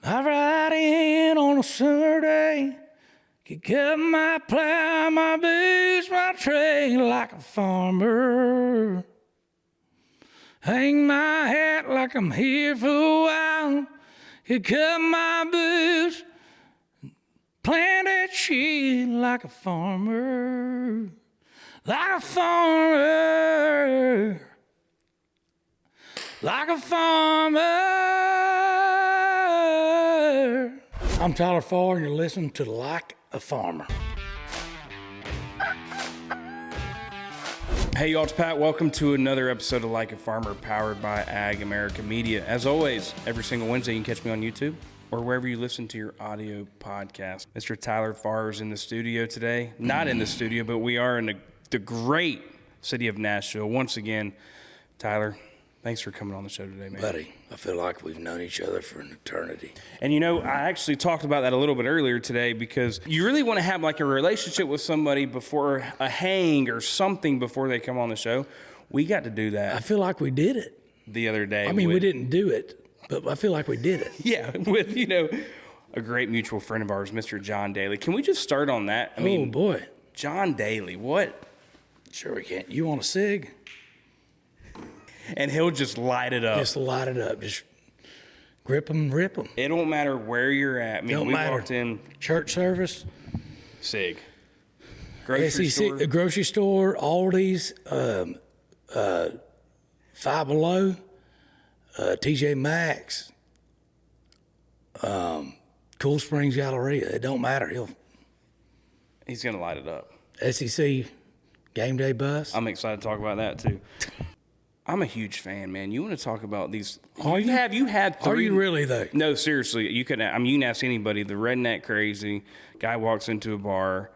I ride in on a summer day, kick up my plow, my boots, my trade like a farmer. Hang my hat like I'm here for a while, kick up my boots, plant that shit like a farmer. Like a farmer. Like a farmer. I'm Tyler Farr, and you're listening to Like a Farmer. Hey y'all, it's Pat. Welcome to another episode of Like a Farmer, powered by Ag America Media. As always, every single Wednesday you can catch me on YouTube or wherever you listen to your audio podcast. Mr. Tyler Farr is in the studio today. Not in the studio, but we are in the great city of Nashville. Once again, Tyler, thanks for coming on the show today, man. Buddy, I feel like we've known each other for an eternity. And you know, I actually talked about that a little bit earlier today because you really want to have like a relationship with somebody before a hang or something before they come on the show. We got to do that. I feel like we did it the other day. I mean, we didn't do it, but I feel like we did it. Yeah, with, you know, a great mutual friend of ours, Mr. John Daly. Can we just start on that? I mean, boy. John Daly, what? Sure we can. You want a cig? And he'll just light it up. Just light it up. Just grip them, rip them. It don't matter where you're at. I mean, Don't we matter. walked in, Church service, sig. Grocery SEC, store. grocery store, Aldi's, Five Below, TJ Maxx, Cool Springs Galleria. It don't matter. He's going to light it up. SEC game day bus. I'm excited to talk about that, too. I'm a huge fan, man. You want to talk about these? Are you? You had three. Are you really, though? No, seriously. You can ask anybody. The Redneck Crazy guy walks into a bar.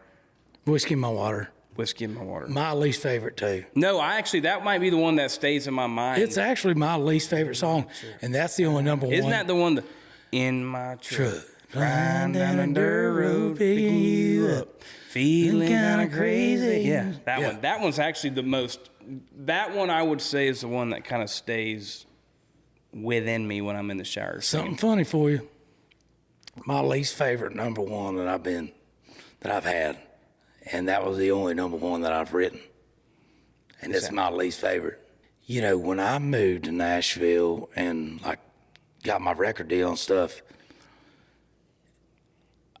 Whiskey in my water. Whiskey in my water. My least favorite, too. No, that might be the one that stays in my mind. It's actually my least favorite song, and that's the only number one. Isn't that the one that, in my truck, riding down a dirt road, picking you up, feeling kind of crazy. Yeah, that Yeah. one. That one's actually the most, that one I would say is the one that kind of stays within me when I'm in the shower. Something funny for you. My least favorite number one that I've had, and that was the only number one that I've written. And it's my least favorite. You know, when I moved to Nashville and like got my record deal and stuff,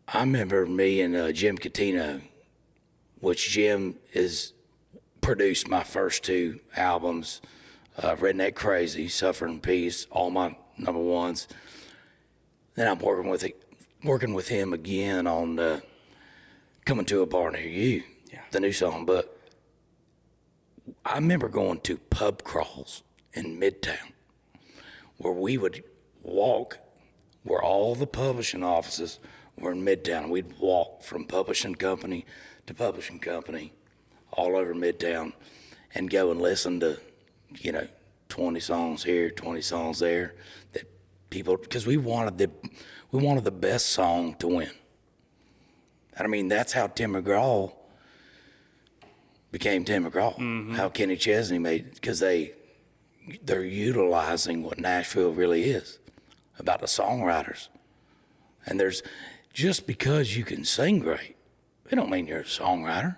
I remember me and Jim Catino, which Jim is produced my first two albums, Redneck Crazy, Suffer in Peace, all my number ones. Then I'm working with him again on Coming to a Bar Near You, the new song. But I remember going to pub crawls in Midtown where we would walk, where all the publishing offices were in Midtown. We'd walk from publishing company to publishing company all over Midtown and go and listen to, 20 songs here, 20 songs there, that people, because we wanted the best song to win. And I mean, that's how Tim McGraw became Tim McGraw. Mm-hmm. How Kenny Chesney made, because they're utilizing what Nashville really is about the songwriters. And just because you can sing great, it don't mean you're a songwriter.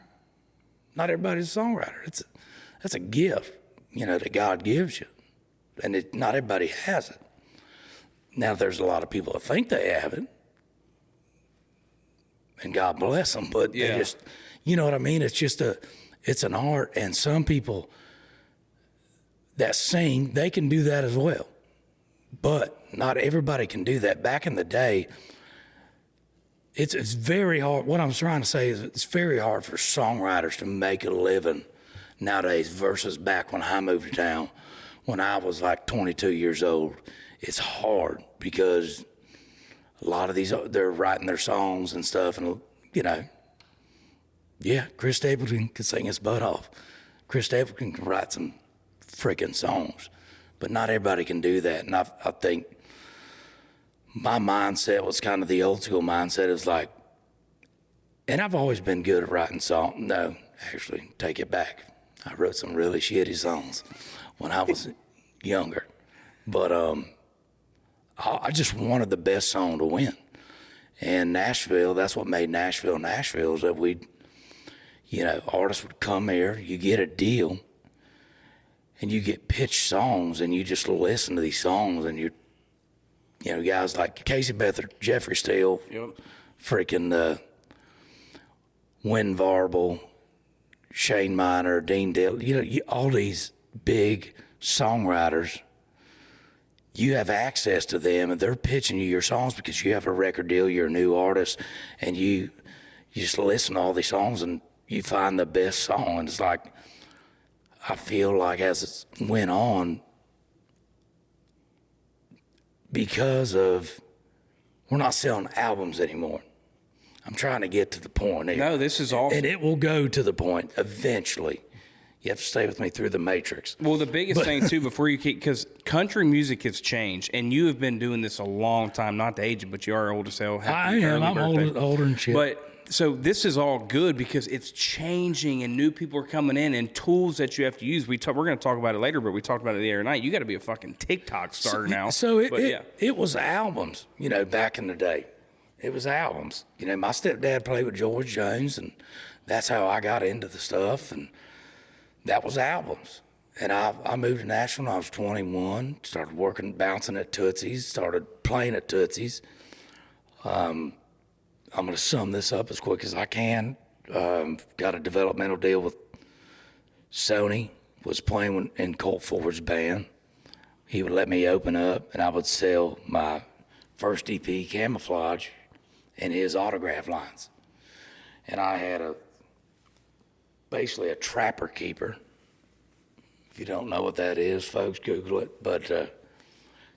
Not everybody's a songwriter. That's a gift, that God gives you. And not everybody has it. Now, there's a lot of people that think they have it. And God bless them, but they just, you know what I mean? It's an art, and some people that sing, they can do that as well. But not everybody can do that. Back in the day, it's very hard. What I'm trying to say is it's very hard for songwriters to make a living nowadays versus back when I moved to town, when I was like 22 years old. It's hard because a lot of these, they're writing their songs and stuff, and, Chris Stapleton can sing his butt off. Chris Stapleton can write some freaking songs, but not everybody can do that. And I think my mindset was kind of the old school mindset. It was like, and I've always been good at writing songs. No, actually, take it back. I wrote some really shitty songs when I was younger. But I just wanted the best song to win. And Nashville, that's what made Nashville Nashville, is that artists would come here, you get a deal, and you get pitched songs, and you just listen to these songs, and guys like Casey Beathard, Jeffrey Steele, freaking Win Varble, Shane Miner, Dean Daly, all these big songwriters, you have access to them, and they're pitching you your songs because you have a record deal, you're a new artist, and you just listen to all these songs, and you find the best song. And it's like, I feel like as it went on, because of, we're not selling albums anymore. I'm trying to get to the point here. No, this is awesome. And it will go to the point eventually. You have to stay with me through the matrix. Well, the biggest thing, too, before you keep, because country music has changed, and you have been doing this a long time, not to age you, but you are old as hell. I am. I'm older than shit. But, so this is all good because it's changing, and new people are coming in, and tools that you have to use. We're going to talk about it later, but we talked about it the other night. You got to be a fucking TikTok star now. So it was albums, back in the day. It was albums. My stepdad played with George Jones, and that's how I got into the stuff, and that was albums. And I moved to Nashville when I was 21, started working, bouncing at Tootsie's, started playing at Tootsie's. I'm going to sum this up as quick as I can. Got a developmental deal with Sony, was playing in Colt Ford's band. He would let me open up, and I would sell my first EP, Camouflage, and his autograph lines. And I had basically a trapper keeper. If you don't know what that is, folks, Google it. But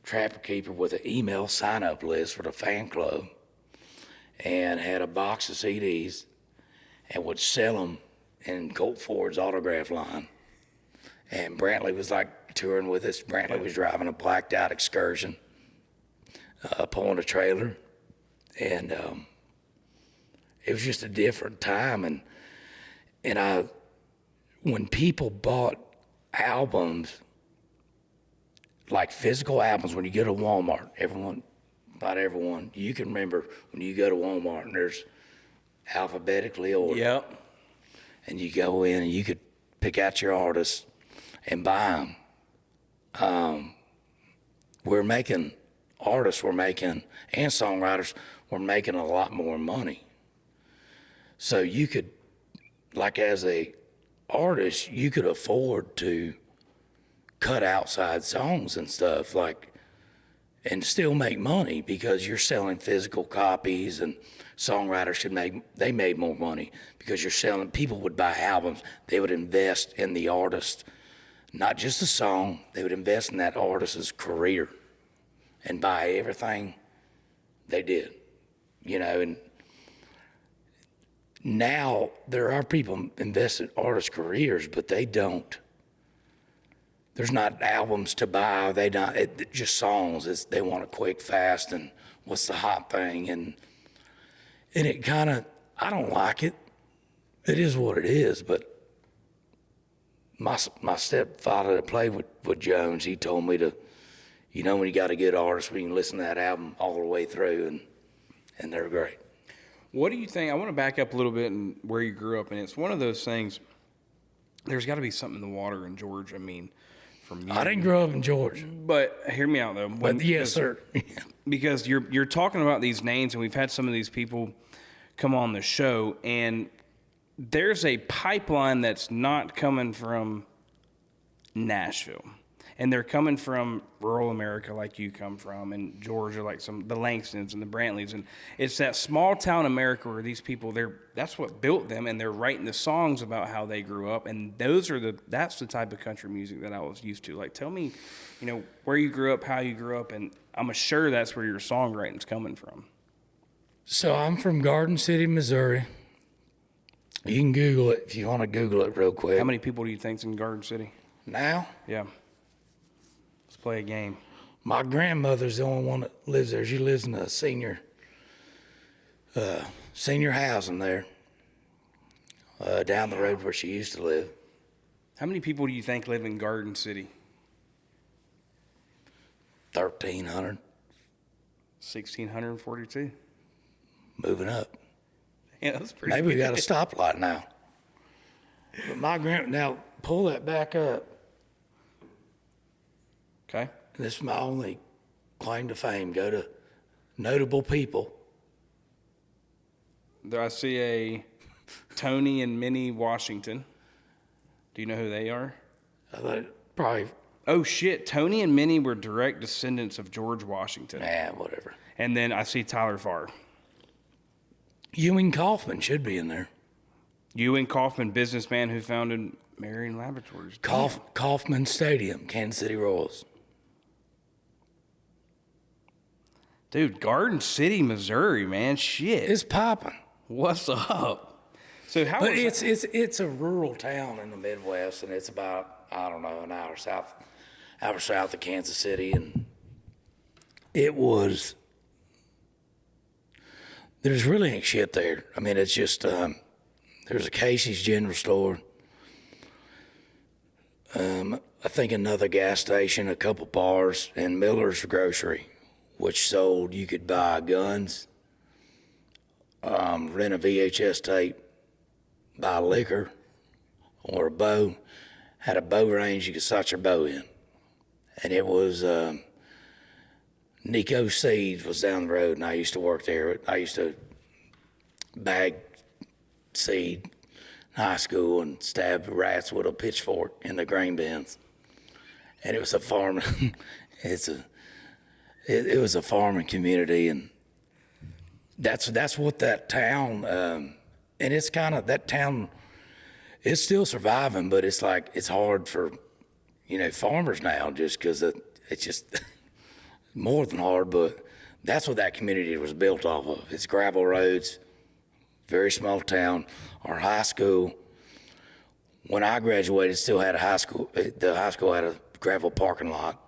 trapper keeper with an email sign-up list for the fan club, and had a box of CDs and would sell them in Colt Ford's autograph line. And Brantley was like touring with us. Brantley was driving a blacked out Excursion, pulling a trailer. And it was just a different time. And when people bought albums, like physical albums, when you go to Walmart, not everyone, you can remember when you go to Walmart and there's alphabetically ordered. Yep. And you go in and you could pick out your artists and buy them. Artists were making, and songwriters were making a lot more money. So you could, like as a artist, you could afford to cut outside songs and stuff, and still make money because you're selling physical copies, and songwriters made more money because you're selling, people would buy albums. They would invest in the artist, not just the song, they would invest in that artist's career and buy everything they did, and now there are people invest in artists' careers, but they don't. There's not albums to buy. Just songs. They want it quick, fast, and what's the hot thing. And it kind of, I don't like it. It is what it is. But my stepfather that played with Jones, he told me to, when you got a good artist, we can listen to that album all the way through, and they're great. What do you think? I want to back up a little bit and where you grew up, and it's one of those things. There's got to be something in the water in Georgia. I mean, from you. I didn't grow up in Georgia, but hear me out though. Yes, sir. Because you're talking about these names, and we've had some of these people come on the show, and there's a pipeline that's not coming from Nashville. And they're coming from rural America like you come from, and Georgia like the Langstons and the Brantleys. And it's that small town America where these people, that's what built them, and they're writing the songs about how they grew up. And that's the type of country music that I was used to. Like, tell me, where you grew up, how you grew up, and I'm sure that's where your songwriting's coming from. So I'm from Garden City, Missouri. You can Google it if you want to Google it real quick. How many people do you think's in Garden City? Now? Yeah. Let's play a game. My grandmother's the only one that lives there. She lives in a senior housing there, down the road where she used to live. How many people do you think live in Garden City? 1,300. 1,642. Moving up. Yeah, that's pretty Maybe we good. got a stoplight now. But now pull that back up. Okay. This is my only claim to fame. Go to notable people. There I see a Tony and Minnie Washington. Do you know who they are? I thought probably, Oh, shit. Tony and Minnie were direct descendants of George Washington. whatever. And then I see Tyler Farr. Ewing Kaufman should be in there. Ewing Kaufman, businessman who founded Marion Laboratories. Kaufman Stadium, Kansas City Royals. Dude, Garden City, Missouri, man. Shit. It's popping. What's up? So how But was it's a rural town in the Midwest, and it's about, I don't know, an hour south of Kansas City, and there's really ain't shit there. I mean, it's just there's a Casey's General Store, I think another gas station, a couple bars, and Miller's Grocery, which sold, you could buy guns, rent a VHS tape, buy liquor, or a bow. Had a bow range you could sight your bow in. And it was, Nico Seeds was down the road, and I used to work there. I used to bag seed in high school and stab rats with a pitchfork in the grain bins. And it was a farming, it was a farming community, and that's what that town, and it's kind of, that town, it's still surviving, but it's like, it's hard for, farmers now, just because it's just more than hard, but that's what that community was built off of. It's gravel roads, very small town. Our high school, when I graduated, still had a high school. The high school had a gravel parking lot.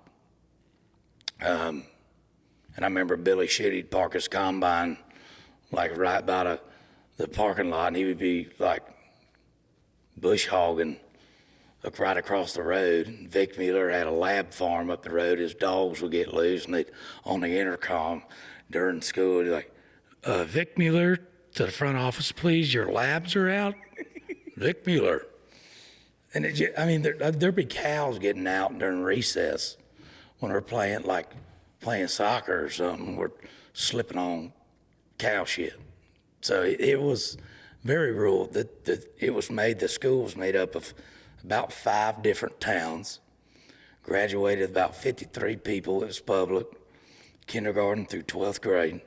And I remember Billy Shitty'd park his combine like right by the parking lot, and he would be like bush hogging right across the road. And Vic Mueller had a lab farm up the road. His dogs would get loose, and they'd on the intercom during school, they'd like, Vic Mueller to the front office, please. Your labs are out. Vic Mueller. And there'd be cows getting out during recess when we're playing soccer or something. We're slipping on cow shit. So it was very rural. The school was made up of about 5 different towns. Graduated about 53 people. It was public, kindergarten through 12th grade.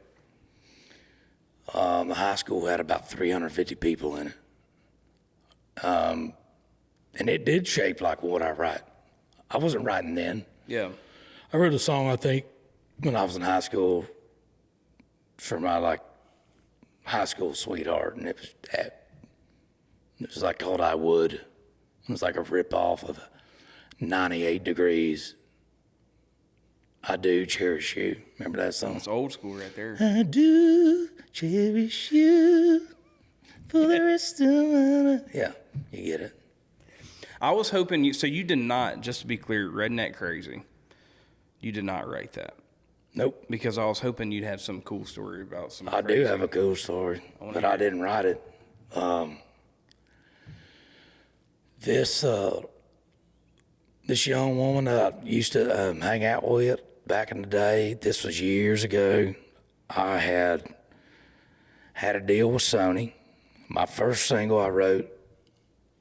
The high school had about 350 people in it. And it did shape like what I write. I wasn't writing then. Yeah. I wrote a song, I think, when I was in high school for my high school sweetheart, and it was like called I Would. It was like a rip off of 98 Degrees. I Do Cherish You. Remember that song? It's old school right there. I do cherish you for the rest of my life. Yeah, you get it. I was hoping you did not, just to be clear, Redneck Crazy. You did not write that. Nope. Because I was hoping you'd have some cool story about some. I do have a cool story, but I didn't write it. This young woman that I used to hang out with back in the day, this was years ago. I had a deal with Sony. My first single I wrote,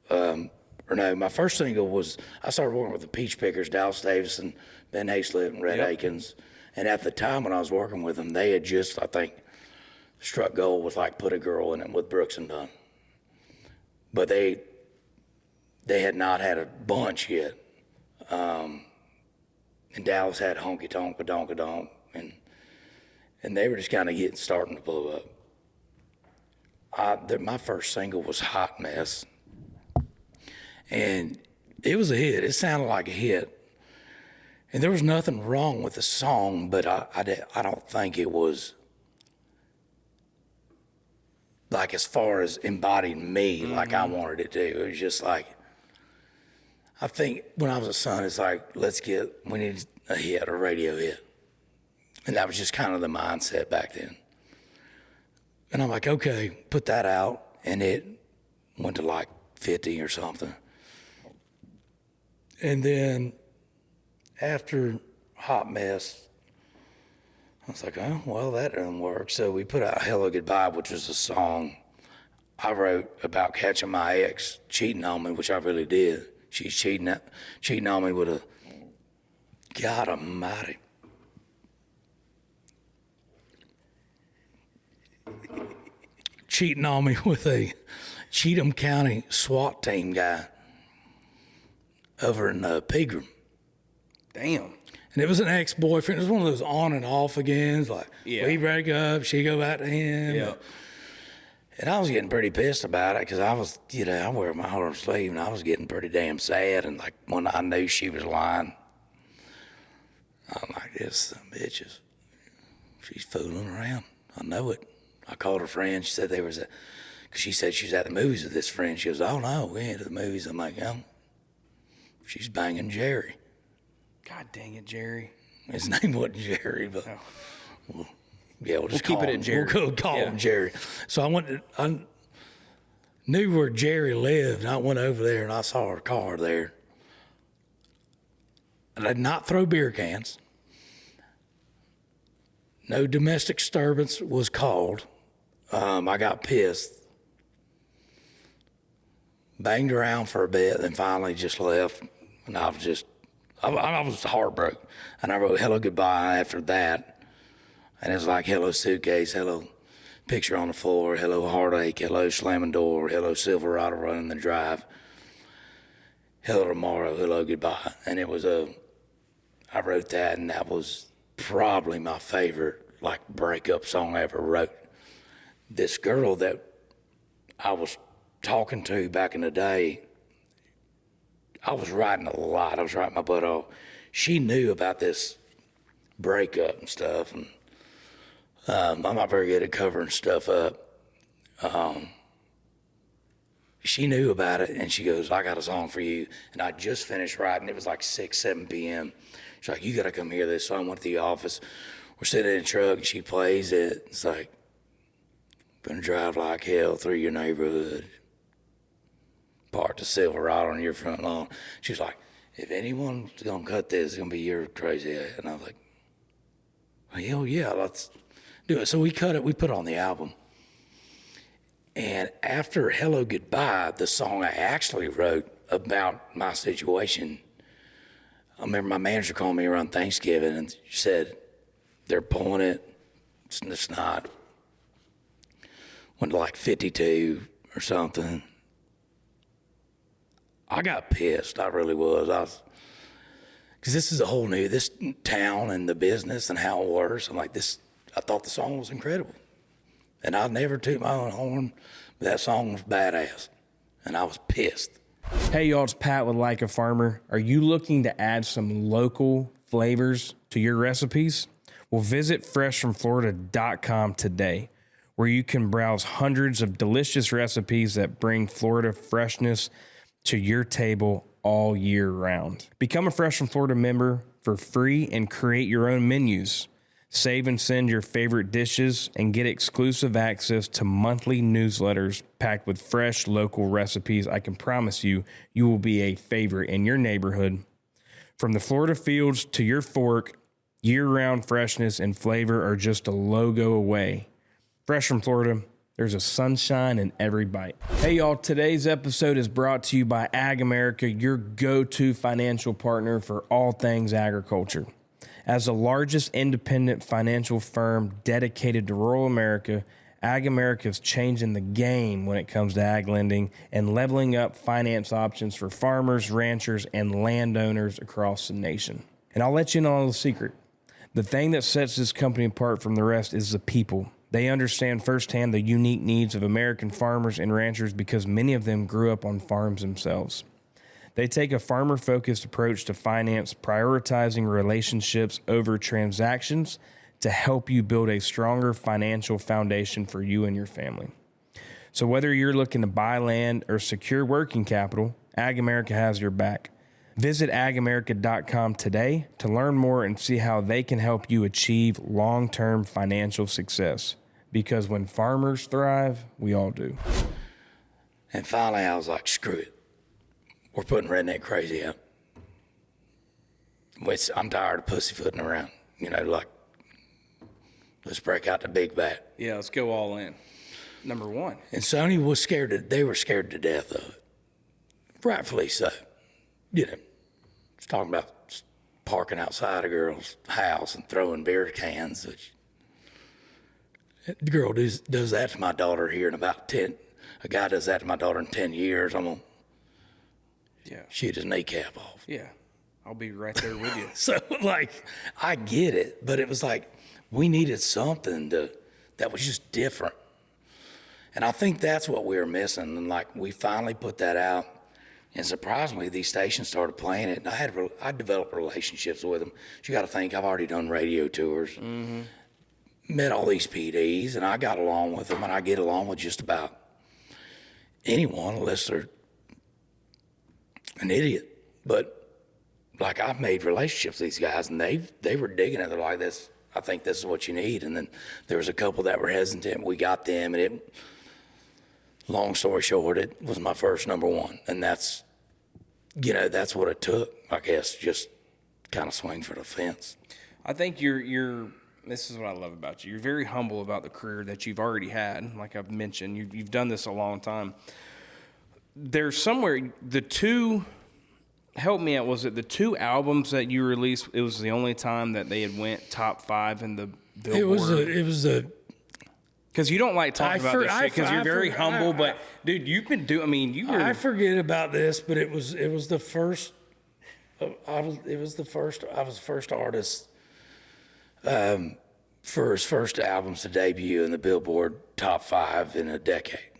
my first single was, I started working with the Peach Pickers, Dallas Davidson, Ben Hayslip, and Red Akins. And at the time when I was working with them, they had just, I think, struck gold with Put a Girl in It with Brooks and Dunn. But they had not had a bunch yet. And Dallas had Honky Tonk, Badonka Donk, and they were just kind of starting to blow up. My first single was Hot Mess. And it was a hit. It sounded like a hit. And there was nothing wrong with the song, but I don't think it was as far as embodying me like I wanted it to. It was just I think when I was a son, it's we need a hit, a radio hit. And that was just kind of the mindset back then. And I'm like, okay, put that out. And it went to like 50 or something. And then after Hot Mess, I was like, oh, well, that doesn't work. So we put out Hello Goodbye, which was a song I wrote about catching my ex cheating on me, which I really did. She's cheating on me with a, God almighty. Cheating on me with a Cheatham County SWAT team guy over in Pegram. Damn. And it was an ex-boyfriend. It was one of those on and off agains. Like, Yeah. we break up, she go back to him. Yeah. And I was getting pretty pissed about it because I was, I wear my heart on my sleeve, and I was getting pretty damn sad. And like when I knew she was lying, I'm like, this bitch she's fooling around. I know it. I called her friend. She said because she said she was at the movies with this friend. She goes, oh no, we ain't at the movies. I'm like, she's banging Jerry. God dang it, Jerry. His name wasn't Jerry, but we'll just keep it at Jerry. We'll call him Jerry. So I knew where Jerry lived, and I went over there and I saw her car there. And I did not throw beer cans. No domestic disturbance was called. I got pissed. Banged around for a bit, and finally just left. And I was heartbroken. And I wrote Hello Goodbye after that. And it was like hello suitcase, hello picture on the floor, hello heartache, hello slamming door, hello Silverado running the drive, hello tomorrow, hello goodbye. And it was I wrote that, and that was probably my favorite breakup song I ever wrote. This girl that I was talking to back in the day, I was writing a lot. I was writing my butt off. She knew about this breakup and stuff, and I'm not very good at covering stuff up. She knew about it, and she goes, I got a song for you. And I just finished writing. It was like 6, 7 p.m. She's like, you got to come hear this. So I went to the office. We're sitting in the truck, and she plays it. It's like, gonna drive like hell through your neighborhood. Park the Silverado on your front lawn. She's like, if anyone's gonna cut this, it's gonna be your crazy ass. And I was like, hell yeah, let's do it. So we cut it, we put it on the album. And after Hello Goodbye, the song I actually wrote about my situation, I remember my manager called me around Thanksgiving and said, they're pulling it, it's not. Went to like 52 or something. I got pissed, I really was. Because this is a whole new, this town and the business and how it works. I'm like, I thought the song was incredible. And I'd never toot my own horn, but that song was badass. And I was pissed. Hey y'all, it's Pat with Like a Farmer. Are you looking to add some local flavors to your recipes? Well, visit freshfromflorida.com today, where you can browse hundreds of delicious recipes that bring Florida freshness to your table all year round. Become a Fresh from Florida member for free and create your own menus. Save and send your favorite dishes and get exclusive access to monthly newsletters packed with fresh local recipes. I can promise you, you will be a favorite in your neighborhood. From the Florida fields to your fork, year-round freshness and flavor are just a logo away. Fresh from Florida, there's a sunshine in every bite. Hey y'all, today's episode is brought to you by Ag America, your go-to financial partner for all things agriculture. As the largest independent financial firm dedicated to rural America, Ag America is changing the game when it comes to ag lending and leveling up finance options for farmers, ranchers, and landowners across the nation. And I'll let you know a little secret. The thing that sets this company apart from the rest is the people. They understand firsthand the unique needs of American farmers and ranchers because many of them grew up on farms themselves. They take a farmer-focused approach to finance, prioritizing relationships over transactions to help you build a stronger financial foundation for you and your family. So whether you're looking to buy land or secure working capital, Ag America has your back. Visit agamerica.com today to learn more and see how they can help you achieve long-term financial success. Because when farmers thrive, we all do. And finally, I was like, screw it. We're putting Redneck Crazy out. I'm tired of pussyfooting around. Like, let's break out the big bat. Yeah, let's go all in. Number one. And Sony was they were scared to death of it. Rightfully so. It's talking about parking outside a girl's house and throwing beer cans. Which, the girl does that to my daughter here in about 10. A guy does that to my daughter in 10 years. I'm going to shoot his kneecap off. Yeah, I'll be right there with you. So, I get it, but it was like we needed something that was just different. And I think that's what we were missing. And, we finally put that out. And surprisingly, these stations started playing it. And I developed relationships with them. You got to think, I've already done radio tours, met all these PDs, and I got along with them. And I get along with just about anyone, unless they're an idiot. But, I've made relationships with these guys, and they were digging it. They're like, I think this is what you need. And then there was a couple that were hesitant. We got them, and long story short, it was my first number one. And that's what it took, I guess, just kind of swing for the fence. I think this is what I love about you. You're very humble about the career that you've already had. Like I've mentioned, you've done this a long time. There's somewhere, help me out, was it the 2 albums that you released, it was the only time that they had went top 5 in the Billboard? It was a... Because you don't like talking about this shit because you're very humble, but dude, you've been doing. I forget about this, but it was the first. I was the first artist for his first albums to debut in the Billboard top 5 in a decade.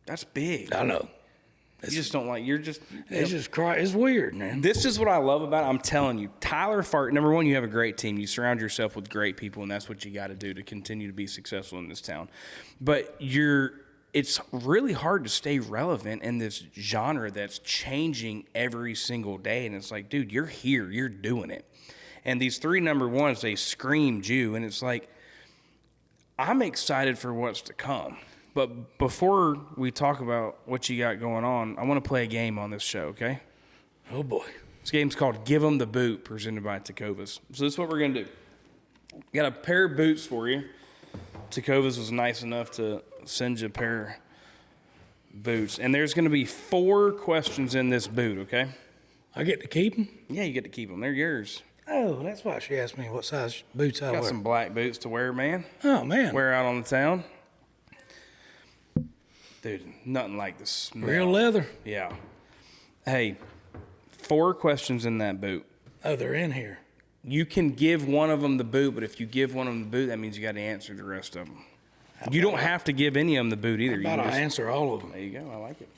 That's big. I know. You just don't like. It's weird, man. This is what I love about it. I'm telling you, Tyler Farr. Number one, you have a great team. You surround yourself with great people, and that's what you got to do to continue to be successful in this town. But it's really hard to stay relevant in this genre that's changing every single day. And it's like, dude, you're here, you're doing it. And these 3 number ones, they screamed you, and it's like, I'm excited for what's to come. But before we talk about what you got going on, I want to play a game on this show, okay? Oh, boy. This game's called Give 'em the Boot, presented by Tecovas. So this is what we're going to do. Got a pair of boots for you. Tecovas was nice enough to send you a pair of boots. And there's going to be 4 questions in this boot, okay? I get to keep them? Yeah, you get to keep them. They're yours. Oh, that's why she asked me what size boots I wear. Got some black boots to wear, man. Oh, man. Wear out on the town. Dude, nothing like the smell. Real leather. Yeah. Hey, 4 questions in that boot. Oh, they're in here. You can give one of them the boot, but if you give one of them the boot, that means you got to answer the rest of them. You don't have to give any of them the boot either. How about I answer all of them? There you go. I like it.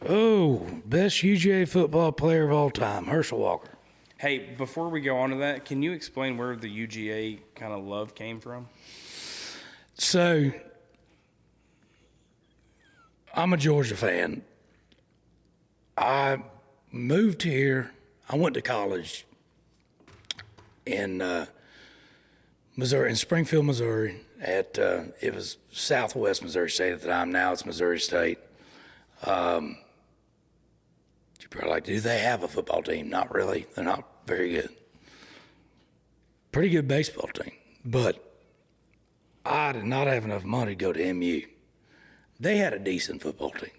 Oh, best UGA football player of all time, Herschel Walker. Hey, before we go on to that, can you explain where the UGA kind of love came from? So, I'm a Georgia fan. I moved here. I went to college in Missouri, in Springfield, Missouri. It was Southwest Missouri State at the time. Now it's Missouri State. You're probably like, do they have a football team? Not really. They're not very good. Pretty good baseball team, but I did not have enough money to go to MU. They had a decent football team.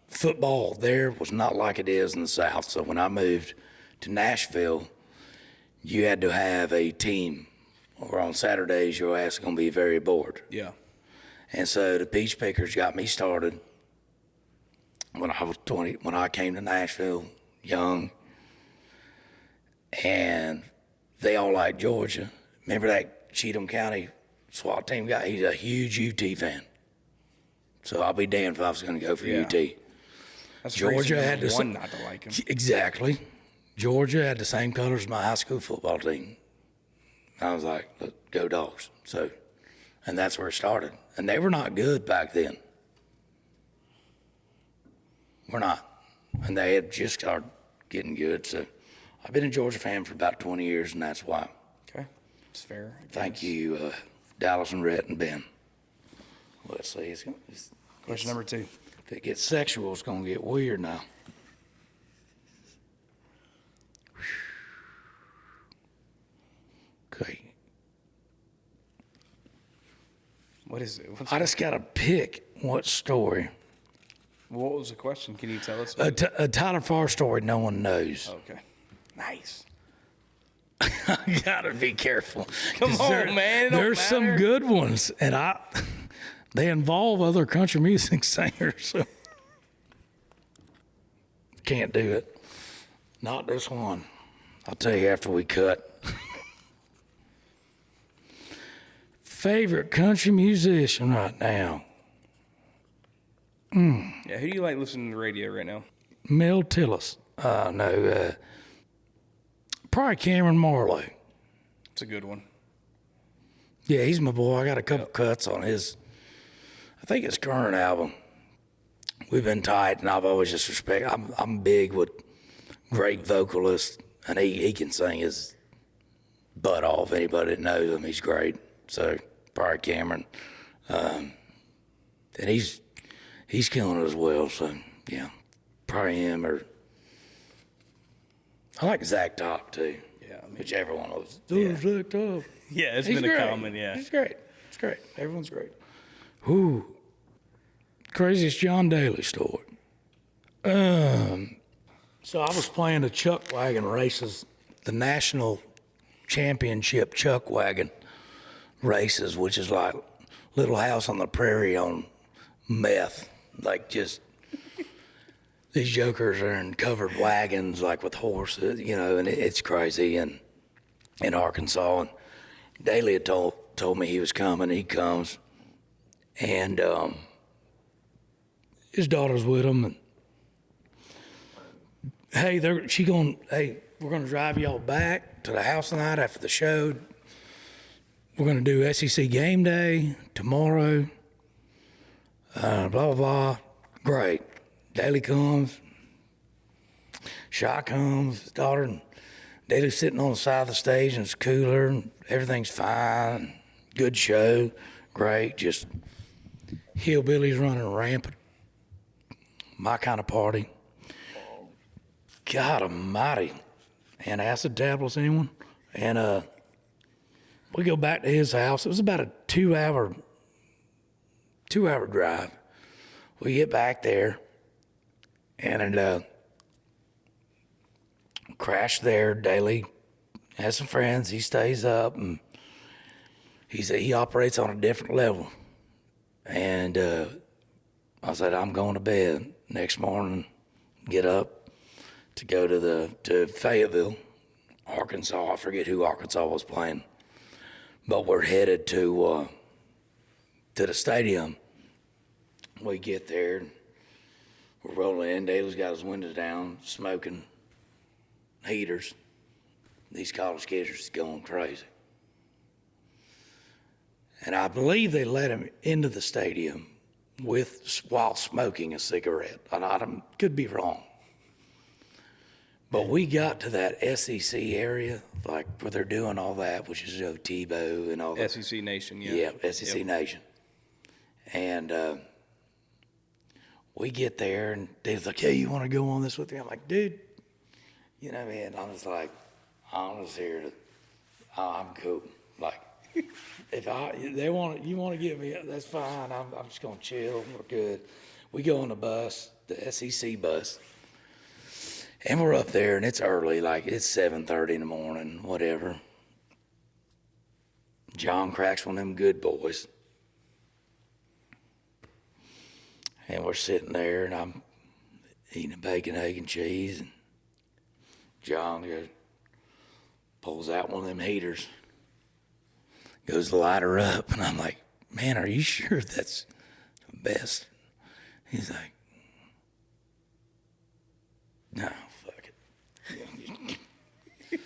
Football there was not like it is in the South. So when I moved to Nashville, you had to have a team, or on Saturdays your ass is going to be very bored. Yeah. And so the Peach Pickers got me started when I was 20, when I came to Nashville, young. And they all liked Georgia. Remember that Cheatham County SWAT team guy? He's a huge UT fan. So I'll be damned if I was going to go for UT. That's Georgia had the one not to like him. Exactly. Georgia had the same colors as my high school football team. I was like, look, go Dogs. So, and that's where it started. And they were not good back then. We're not. And they have just started getting good. So I've been a Georgia fan for about 20 years, and that's why. Okay. It's fair. Thank you, Dallas and Rhett and Ben. Let's see. Question number 2. If it gets sexual, it's going to get weird now. Okay. What is it? I just got to pick what story. What was the question? Can you tell us? A Tyler Farr story no one knows. Okay. Nice. I got to be careful. Come on, man. It don't There's some matter. good ones, and they involve other country music singers. So can't do it. Not this one. I'll tell you after we cut. Favorite country musician right now? Yeah, who do you like listening to the radio right now? Mel Tillis. Probably Cameron Marlowe. It's a good one. Yeah, he's my boy. I got a couple cuts on I think his current album. We've been tight, and I've always just respect. I'm big with great vocalists, and he can sing his butt off. Anybody that knows him, he's great. So probably Cameron, and he's killing it as well. So yeah, probably him or I like Zach Top too. Yeah, I mean, which everyone knows. Yeah. Zach Top. yeah, it's He's been great. a common, yeah. He's great. It's great. Everyone's great. Ooh, craziest John Daly story. So I was playing the chuck wagon races, the national championship chuck wagon races, which is like Little House on the Prairie on meth. Like just these jokers are in covered wagons, like with horses, and it's crazy. And in Arkansas, and Daly had told me he was coming. He comes, and his daughter's with him. And hey, we're gonna drive y'all back to the house tonight after the show. We're gonna do SEC game day tomorrow. Blah blah blah. Great. Daly comes. Shy comes. His daughter and Daly's sitting on the side of the stage, and it's cooler, and everything's fine. Good show. Great. Just hillbillies running rampant. My kind of party. God almighty. And acid tablets, anyone? And we go back to his house. It was about a 2-hour drive. We get back there and crash there. Daly has some friends. He stays up, and he operates on a different level. And I said, I'm going to bed. Next morning, get up to go to Fayetteville, Arkansas. I forget who Arkansas was playing, but we're headed to the stadium. We get there, we're rolling in. Daly's got his windows down, smoking heaters. These college kids are just going crazy. And I believe they let him into the stadium while smoking a cigarette. I could be wrong. But we got to that SEC area, like where they're doing all that, which is Tebow and all that. SEC Nation, yeah. Yeah, SEC Nation. And we get there, and Dave's like, hey, you want to go on this with me? I'm like, dude, man, I was like, I'm just here I'm cool. Like, if you want to get me, that's fine. I'm just going to chill. We're good. We go on the bus, the SEC bus, and we're up there, and it's early, like it's 7:30 in the morning, whatever. John cracks one of them good boys. And we're sitting there, and I'm eating a bacon, egg, and cheese, and John pulls out one of them heaters, goes to light her up, and I'm like, man, are you sure that's the best? He's like, no, fuck it.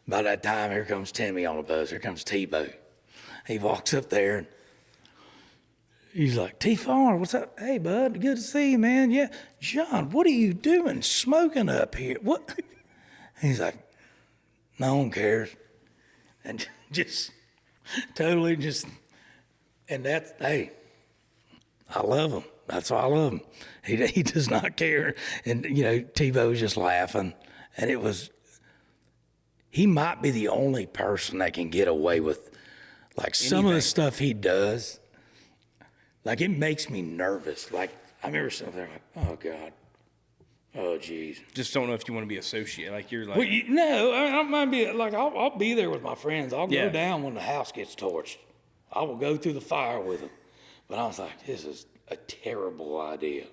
By that time, here comes Timmy on the bus. Here comes Tebow. He walks up there, and he's like, T. Farr, what's up? Hey, bud, good to see you, man. Yeah, John, what are you doing smoking up here? What? He's like, no one cares. And just totally just, and that's, hey, I love him. That's why I love him. He does not care. And, you know, TiVo was just laughing. And it was, he might be the only person that can get away with, like, some of the stuff he does. Like, it makes me nervous. Like, I remember sitting there like, oh, God. Oh, geez. Just don't know if you want to be associated. Like, you're like... Well, no, I might be, like, I'll be there with my friends. I'll go down when the house gets torched. I will go through the fire with them. But I was like, this is a terrible idea.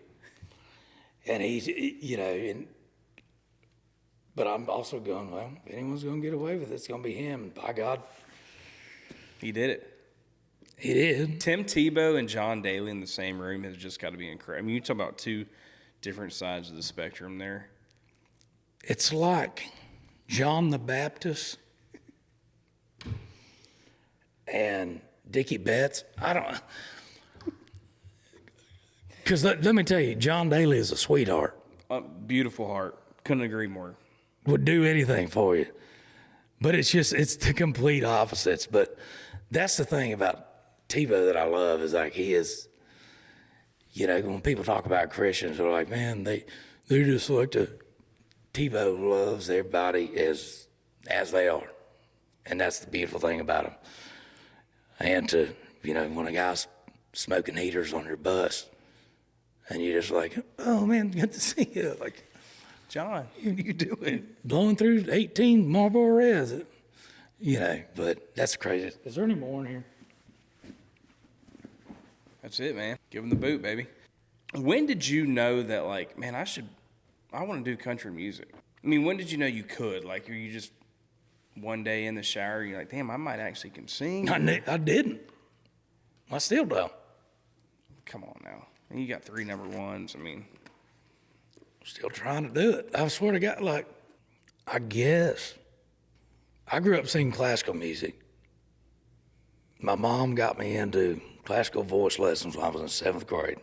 And he's, you know, but I'm also going, well, if anyone's going to get away with it, it's going to be him. And by God. He did it. He did. Tim Tebow and John Daly in the same room has just got to be incredible. I mean, you talk about two different sides of the spectrum there. It's like John the Baptist and Dickie Betts. I don't... Because let me tell you, John Daly is a sweetheart. Beautiful heart. Couldn't agree more. Would do anything for you. But it's the complete opposites. But that's the thing about TiVo that I love is like he is, you know, when people talk about Christians, they're like, man, they're just like TiVo loves everybody as they are. And that's the beautiful thing about him. And to, you know, when a guy's smoking heaters on your bus, and you're just like, oh, man, good to see you. Like, John, what are you doing? Blowing through 18 Marlboro Reds. You know, but that's crazy. Is there any more in here? That's it, man. Give him the boot, baby. When did you know that, like, man, I want to do country music? I mean, when did you know you could? Like, are you just one day in the shower, you're like, damn, I might actually can sing? I didn't. I still don't. Come on now. And you got 3 number ones. I mean, still trying to do it. I swear to God, like, I guess. I grew up singing classical music. My mom got me into classical voice lessons when I was in 7th grade.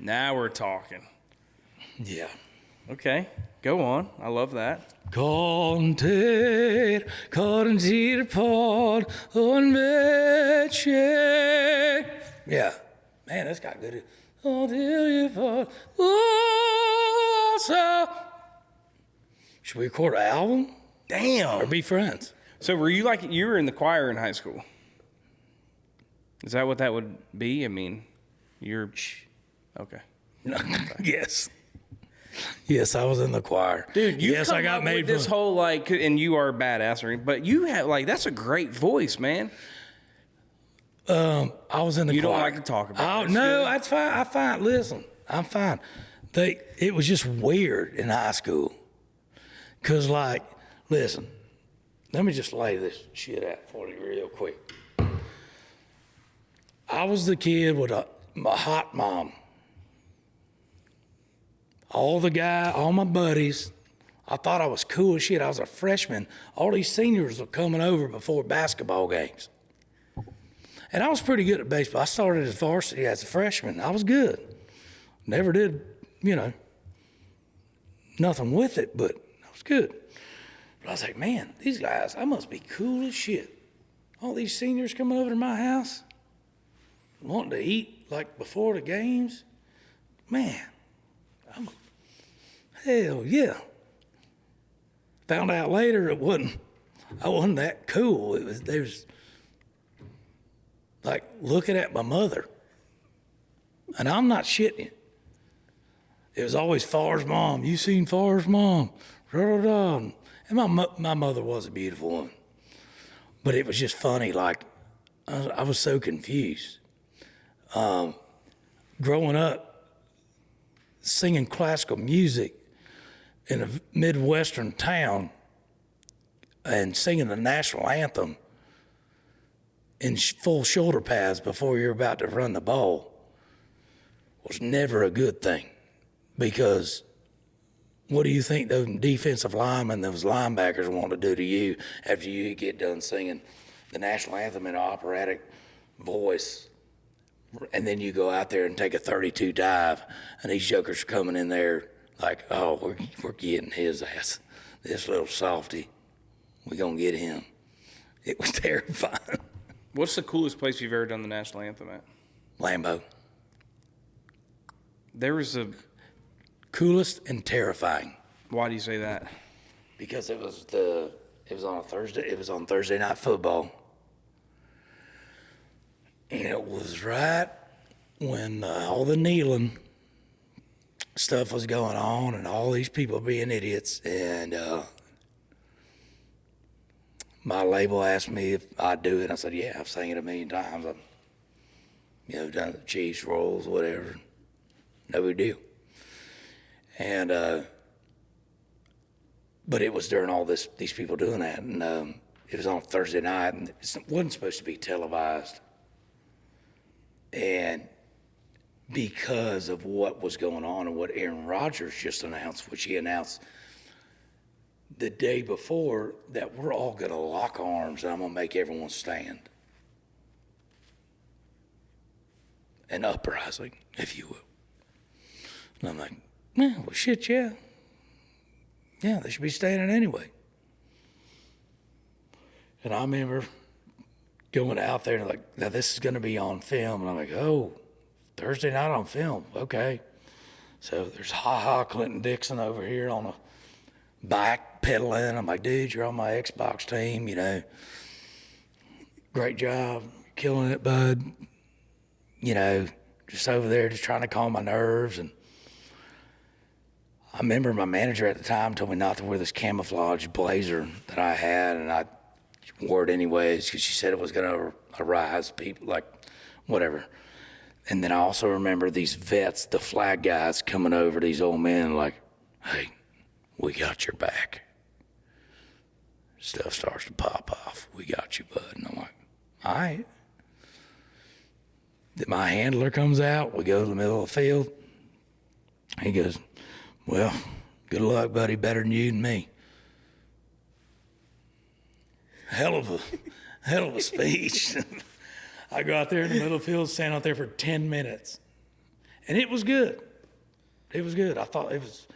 now we're talking. Yeah. Okay, go on. I love that. Cotton teeter pot on bed. Yeah. Man, that's got good. Until you fall. Should we record an album? Damn. Or be friends? So were you like, you were in the choir in high school? Is that what that would be? I mean, you're, okay. Yes. Yes, I was in the choir. Dude, you yes, come I got up made with this fun. whole, like, and you are badass, but you have, like, that's a great voice, man. I was in the choir. You don't like to talk about it. No, that's fine. I'm fine. Listen, I'm fine. It was just weird in high school. Because, like, listen, let me just lay this shit out for you real quick. I was the kid with a hot mom. All my buddies, I thought I was cool as shit. I was a freshman. All these seniors were coming over before basketball games. And I was pretty good at baseball. I started as varsity as a freshman. I was good. Never did, nothing with it, but I was good. But I was like, man, these guys, I must be cool as shit. All these seniors coming over to my house, wanting to eat like before the games. Man, hell yeah. Found out later I wasn't that cool. They was like looking at my mother. And I'm not shitting you. It was always Farr's mom. You seen Farr's mom? And my mother was a beautiful woman. But it was just funny. Like, I was so confused. Growing up, singing classical music in a Midwestern town and singing the National Anthem in full shoulder pads before you're about to run the ball was never a good thing, because what do you think those defensive linemen, those linebackers want to do to you after you get done singing the National Anthem in an operatic voice And then you go out there and take a 32 dive, and these jokers are coming in there like, oh, we're getting his ass. This little softy, we're going to get him. It was terrifying. What's the coolest place you've ever done the National Anthem at? Lambeau. There was a... Coolest and terrifying. Why do you say that? Because it was on a Thursday. It was on Thursday Night Football. And it was right when all the kneeling stuff was going on and all these people being idiots. And my label asked me if I'd do it. I said, yeah, I've sang it a million times. I've done the Chiefs, Royals, whatever. No big deal. And but it was during all these people doing that. And it was on Thursday night, and it wasn't supposed to be televised. And because of what was going on and what Aaron Rodgers just announced, which he announced the day before, that we're all going to lock arms and I'm going to make everyone stand. An uprising, if you will. And I'm like, well, shit, yeah. Yeah, they should be standing anyway. And I remember going out there and like, now this is going to be on film. And I'm like, oh, Thursday night on film. Okay. So there's Ha Clinton Dixon over here on a bike pedaling. I'm like, dude, you're on my Xbox team, Great job. Killing it, bud. Just over there just trying to calm my nerves. And I remember my manager at the time told me not to wear this camouflage blazer that I had, and I wore it anyways because she said it was going to arouse people, like, whatever. And then I also remember these vets, the flag guys, coming over, these old men, like, hey, we got your back. Stuff starts to pop off. We got you, bud. And I'm like, all right. Then my handler comes out. We go to the middle of the field. He goes, well, good luck, buddy. Better than you and me. Hell of a speech. I go out there in the middle of the field, stand out there for 10 minutes. And it was good. It was good. I thought it was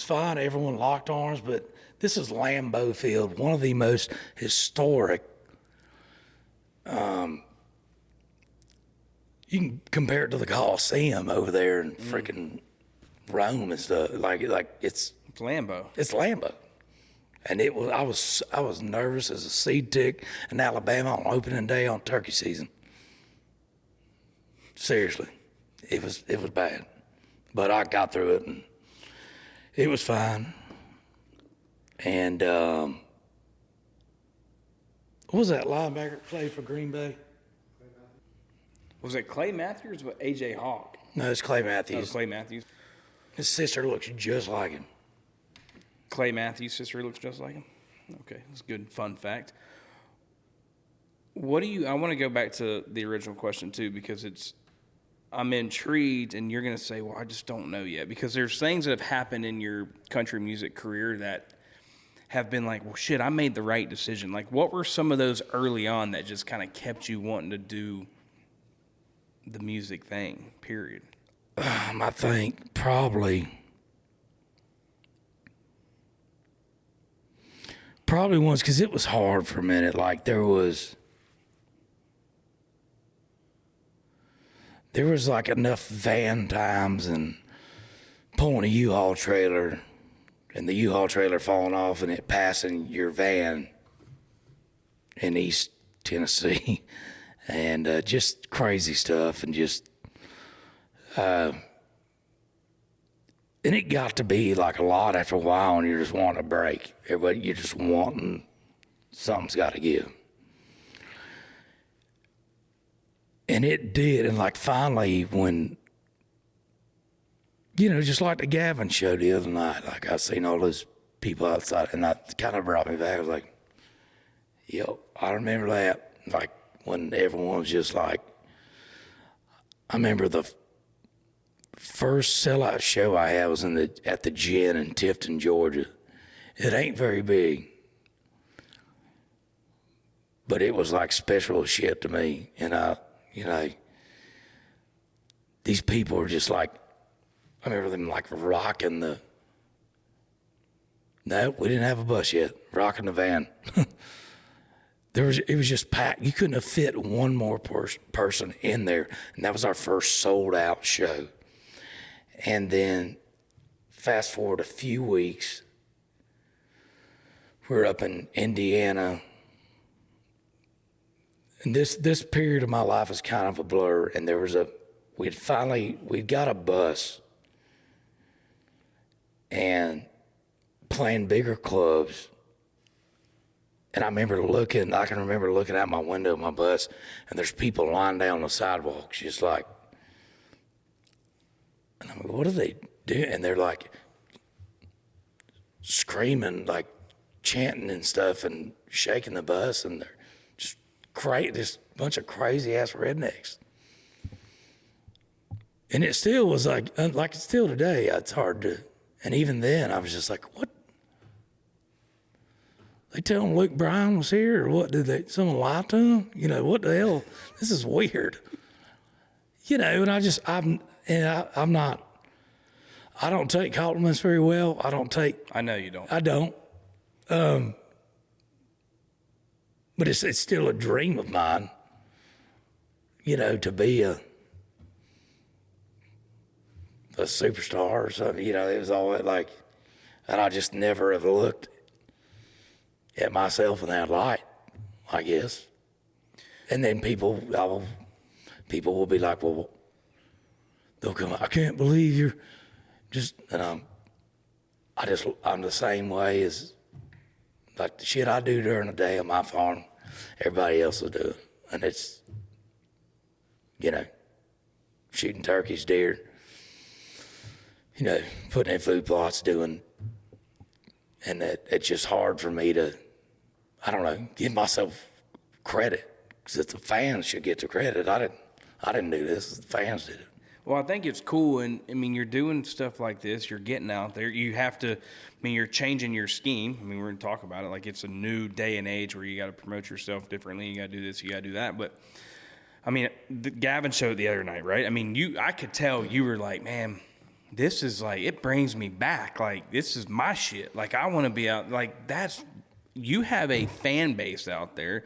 fine. Everyone locked arms, but this is Lambeau Field, one of the most historic. You can compare it to the Coliseum over there in freaking Rome and stuff. Like it's Lambeau. It's Lambeau. And it was I was nervous as a seed tick in Alabama on opening day on turkey season. Seriously. It was bad. But I got through it and it was fine. And what was that linebacker that played for Green Bay? Was it Clay Matthews or A.J. Hawk? No, it's Clay Matthews. Oh, Clay Matthews. His sister looks just like him. Clay Matthews' sister looks just like him? Okay, that's a good fun fact. I want to go back to the original question too, because I'm intrigued, and you're going to say, well, I just don't know yet, because there's things that have happened in your country music career that have been like, well, shit, I made the right decision. Like, what were some of those early on that just kind of kept you wanting to do the music thing, period? I think probably once, because it was hard for a minute. Like there was like enough van times and pulling a U-Haul trailer and the U-Haul trailer falling off and it passing your van in East Tennessee and just crazy stuff and just and it got to be like a lot after a while, and you're just wanting a break. Everybody, you're just wanting something's got to give. And it did, and like finally when, just like the Gavin show the other night, like I seen all those people outside, and that kind of brought me back. I was like, yo, I remember that, like when everyone was just like, I remember the first sellout show I had was at the Gin in Tifton, Georgia. It ain't very big, but it was like special shit to me. And these people are just like, I remember them like rocking no, we didn't have a bus yet, rocking the van. It was just packed. You couldn't have fit one more person in there. And that was our first sold out show. And then fast forward a few weeks, we're up in Indiana. And this period of my life was kind of a blur. And there was we'd got a bus and playing bigger clubs. And I can remember looking out my window of my bus, and there's people lying down on the sidewalks, just like, and I'm like, what are they doing? And they're like screaming, like chanting and stuff, and shaking the bus, and they're just this bunch of crazy ass rednecks. And it still was like it's still today. It's hard to, and even then, I was just like, what? They tell him Luke Bryan was here, or what? Did someone lie to him? You know, what the hell? This is weird. You know, and I don't take compliments very well. I know you don't. I don't. But it's still a dream of mine, you know, to be a superstar or something. You know, it was all like, and I just never have looked at myself in that light, I guess. And then people will be like, well, they'll come, I can't believe you're just, and I'm the same way as, like the shit I do during the day on my farm, everybody else will do. And it's, you know, shooting turkeys, deer, you know, putting in food plots, and it's just hard for me to, I don't know, give myself credit, because the fans should get the credit. I didn't do this. The fans did it. Well, I think it's cool, and I mean, you're doing stuff like this. You're getting out there. You have to. I mean, you're changing your scheme. I mean, we're going to talk about it. Like, it's a new day and age where you got to promote yourself differently. You got to do this. You got to do that. But I mean, the Gavin showed the other night, right? I mean, I could tell you were like, man, this is like, it brings me back. Like, this is my shit. Like, I want to be out. Like, you have a fan base out there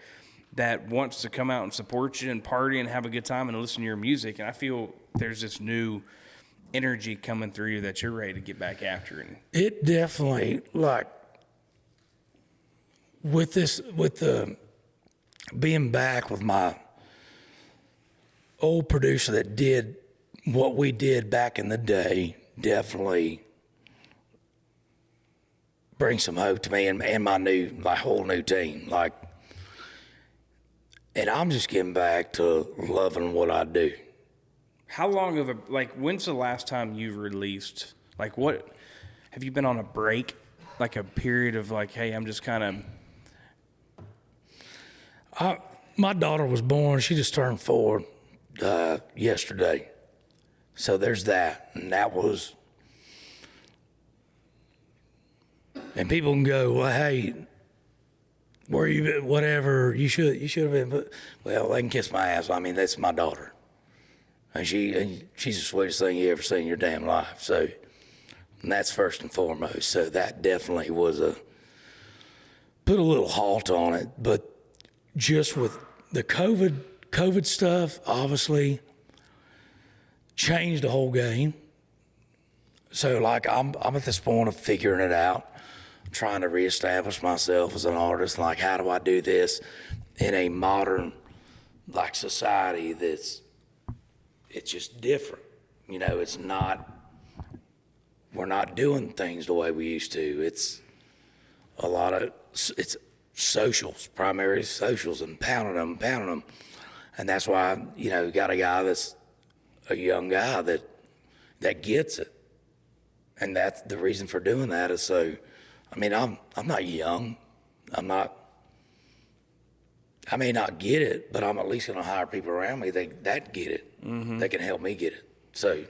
that wants to come out and support you and party and have a good time and listen to your music. And I feel there's this new energy coming through you that you're ready to get back after it. It definitely, like, with the being back with my old producer that did what we did back in the day, definitely bring some hope to me and my whole new team. Like, and I'm just getting back to loving what I do. How long when's the last time you released, like, what, have you been on a break, like a period of like, hey, I'm just kind of. My daughter was born, she just turned 4 yesterday. So there's that, and that was, and people can go, well, hey, where you been, whatever, you should have been, but, well, they can kiss my ass. I mean, that's my daughter. And she's the sweetest thing you ever seen in your damn life. So, and that's first and foremost. So that definitely was put a little halt on it. But just with the COVID stuff, obviously changed the whole game. So like I'm at this point of figuring it out, trying to reestablish myself as an artist. Like, how do I do this in a modern, like, society it's just different. You know, we're not doing things the way we used to. It's socials, primary socials, and pounding them. And that's why, you know, got a guy that's a young guy that gets it. And that's the reason for doing that is so, I mean, I'm not young. I may not get it, but I'm at least going to hire people around me that get it. Mm-hmm. They can help me get it. So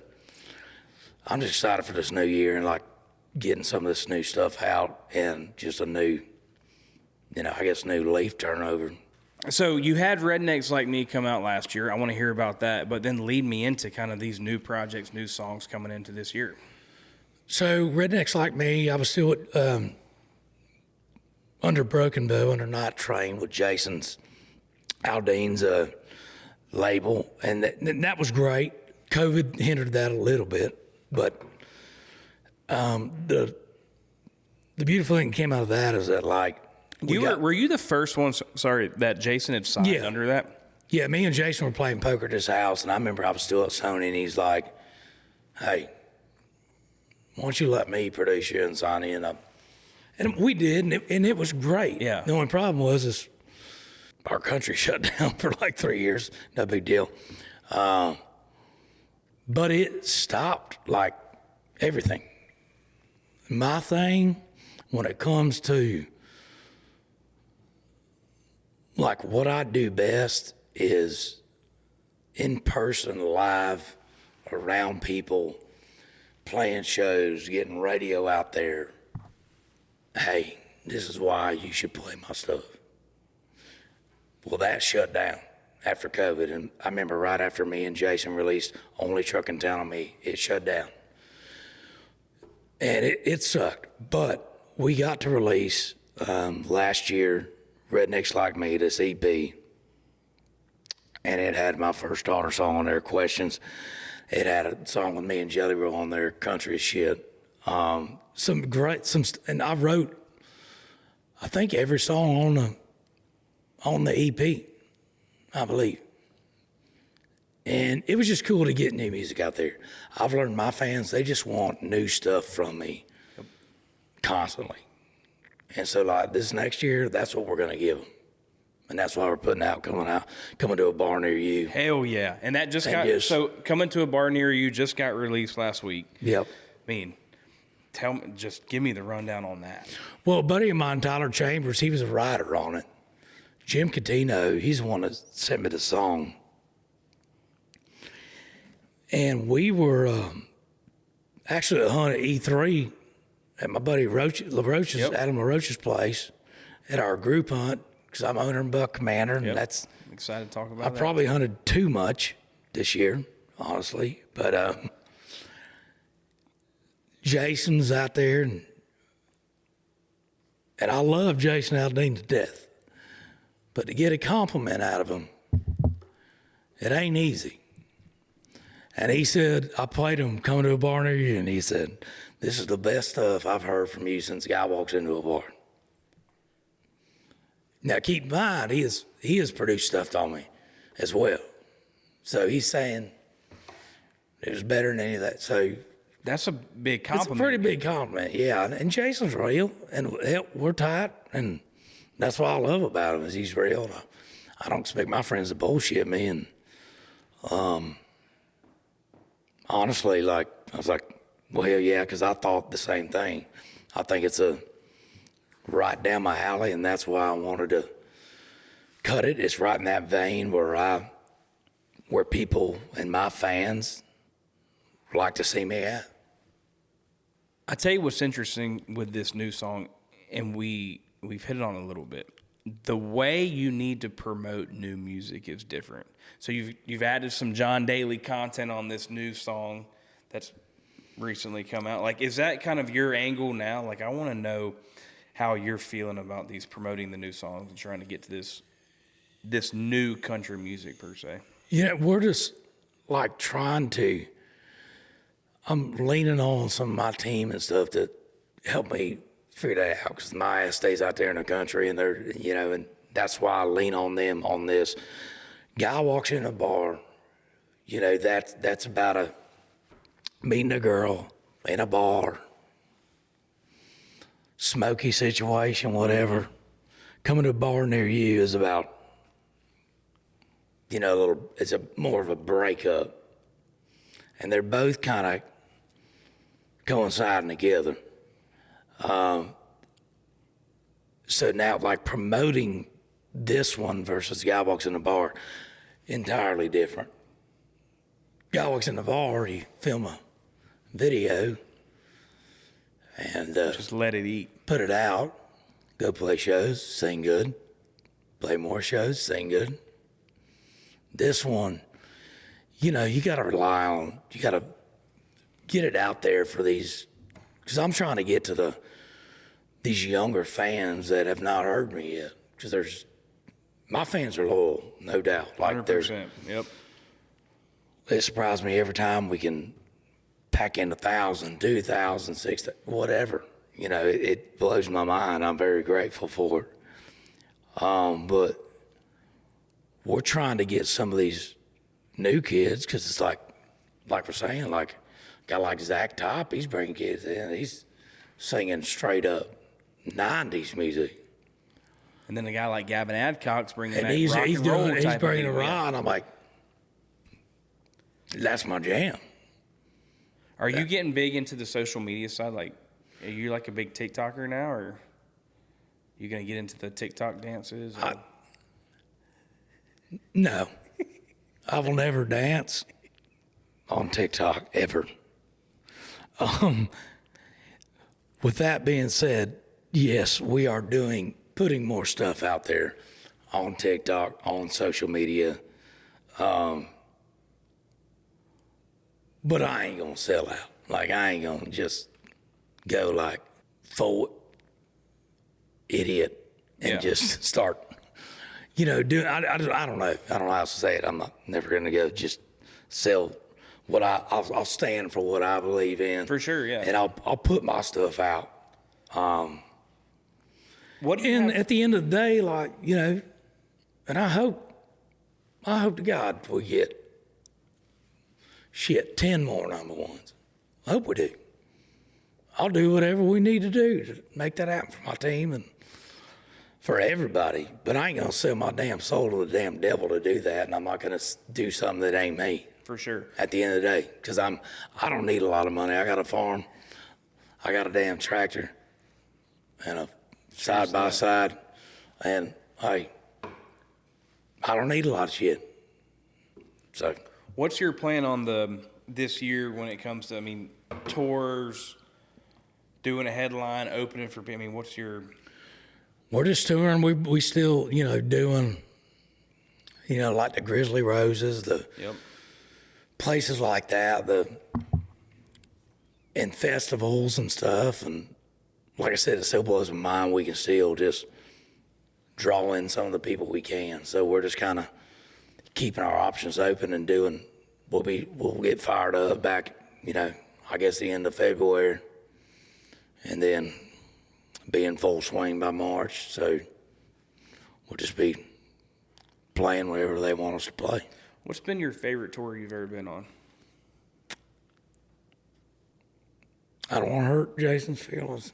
I'm just excited for this new year and like getting some of this new stuff out and just a new, you know, I guess new leaf turnover. So you had Rednecks Like Me come out last year. I want to hear about that, but then lead me into kind of these new projects, new songs coming into this year. So Rednecks Like Me, I was still at, under Broken Bow, under Night Train with Jason's, Aldean's label, and that was great. COVID hindered that a little bit, but the beautiful thing that came out of that is that, like, Were you the first one, that Jason had signed under that? Yeah, me and Jason were playing poker at his house, and I remember I was still at Sony, and he's like, hey, why don't you let me produce you and sign in? And we did, and it was great. Yeah. The only problem was our country shut down for like 3 years. No big deal. But it stopped, like, everything. My thing, when it comes to, like, what I do best is in person, live, around people, playing shows, getting radio out there. Hey, this is why you should play my stuff. Well, that shut down after COVID. And I remember right after me and Jason released Only Truck in Town on Me, it shut down. And it sucked. But we got to release last year Rednecks Like Me, this EP, and it had my first daughter song on there, Questions. It had a song with me and Jelly Roll on there, Country as Shit. And I wrote, I think, every song on the EP, I believe. And it was just cool to get new music out there. I've learned my fans, they just want new stuff from me constantly. And so, like, this next year, that's what we're going to give them. And that's why we're putting out, coming to a bar near you. Hell yeah. And that so Coming to a Bar Near You just got released last week. Yep. I mean, just give me the rundown on that. Well, a buddy of mine, Tyler Chambers, he was a writer on it. Jim Catino, he's the one that sent me the song. And we were actually at Hunt at E3 at my buddy LaRoche's, Adam LaRoche's place at our group hunt, because I'm owner and buck commander, and that's... I'm excited to talk about that. I probably hunted too much this year, honestly, but Jason's out there, and I love Jason Aldean to death, but to get a compliment out of him, it ain't easy. And he said, I played him Coming to a Bar Near You, and he said, this is the best stuff I've heard from you since a guy walks into a bar. Now, keep in mind, he has produced stuff on me as well. So he's saying it was better than any of that. So that's a big compliment. It's a pretty big compliment, yeah. And Jason's real, and we're tight, and that's what I love about him is he's real. I don't expect my friends to bullshit me, and honestly, like, I was like, well, hell yeah, because I thought the same thing. I think it's right down my alley, and that's why I wanted to cut it. It's right in that vein where people and my fans like to see me at. I tell you what's interesting with this new song, and we've hit it on a little bit. The way you need to promote new music is different. So you've added some John Daly content on this new song that's recently come out. Like, is that kind of your angle now? Like, I want to know how you're feeling about these promoting the new songs and trying to get to this new country music per se. Yeah, we're just like I'm leaning on some of my team and stuff to help me figure that out, because my ass stays out there in the country, and and that's why I lean on them on this. Guy walks in a bar, that's about meeting a girl in a bar, smoky situation, whatever. Coming to a bar near you is about, it's more of a breakup. And they're both kind of coinciding together. So now, like, promoting this one versus Guy Walks in the Bar, entirely different. Guy Walks in the Bar, you film a video and just let it eat. Put it out, go play shows, sing good, play more shows, sing good. This one, you got to rely on, you got to get it out there for these, because I'm trying to get to these younger fans that have not heard me yet. Because my fans are loyal, no doubt. Like 100%. Yep. It surprises me every time we can pack in 1,000, 2,000, 6,000, whatever. It blows my mind. I'm very grateful for it. But we're trying to get some of these new kids, because it's like we're saying, like a guy like Zach Top, he's bringing kids in. He's singing straight up 90s music. And then a guy like Gavin Adcock's bringing And that he's rock and roll he's type bringing a of music. ride. I'm like, that's my jam. Are you getting big into the social media side? Like, are you like a big TikToker now, or are you going to get into the TikTok dances? No, I will never dance on TikTok ever. With that being said, yes, we are putting more stuff out there on TikTok, on social media. But I ain't gonna sell out. Like, I ain't gonna just go like full idiot and just start, doing. I don't know. I don't know how to say it. I'm never gonna go just sell what I'll stand for what I believe in. For sure, yeah. And I'll put my stuff out. What do you have? At the end of the day, like, and I hope to God we get 10 more number ones. I hope we do. I'll do whatever we need to do to make that happen for my team and for everybody. But I ain't gonna sell my damn soul to the damn devil to do that, and I'm not gonna do something that ain't me. For sure. At the end of the day, because I don't need a lot of money. I got a farm, I got a damn tractor, and a side by side, and I don't need a lot of shit. So, what's your plan on this year when it comes to, tours, doing a headline, opening for, what's your... We're just touring. We still, doing, like the Grizzly Roses, the places like that, and festivals and stuff. And like I said, it still blows my mind we can still just draw in some of the people we can. So we're just kind of keeping our options open and doing. We'll get fired up back, I guess the end of February, and then be in full swing by March. So we'll just be playing wherever they want us to play. What's been your favorite tour you've ever been on? I don't want to hurt Jason's feelings.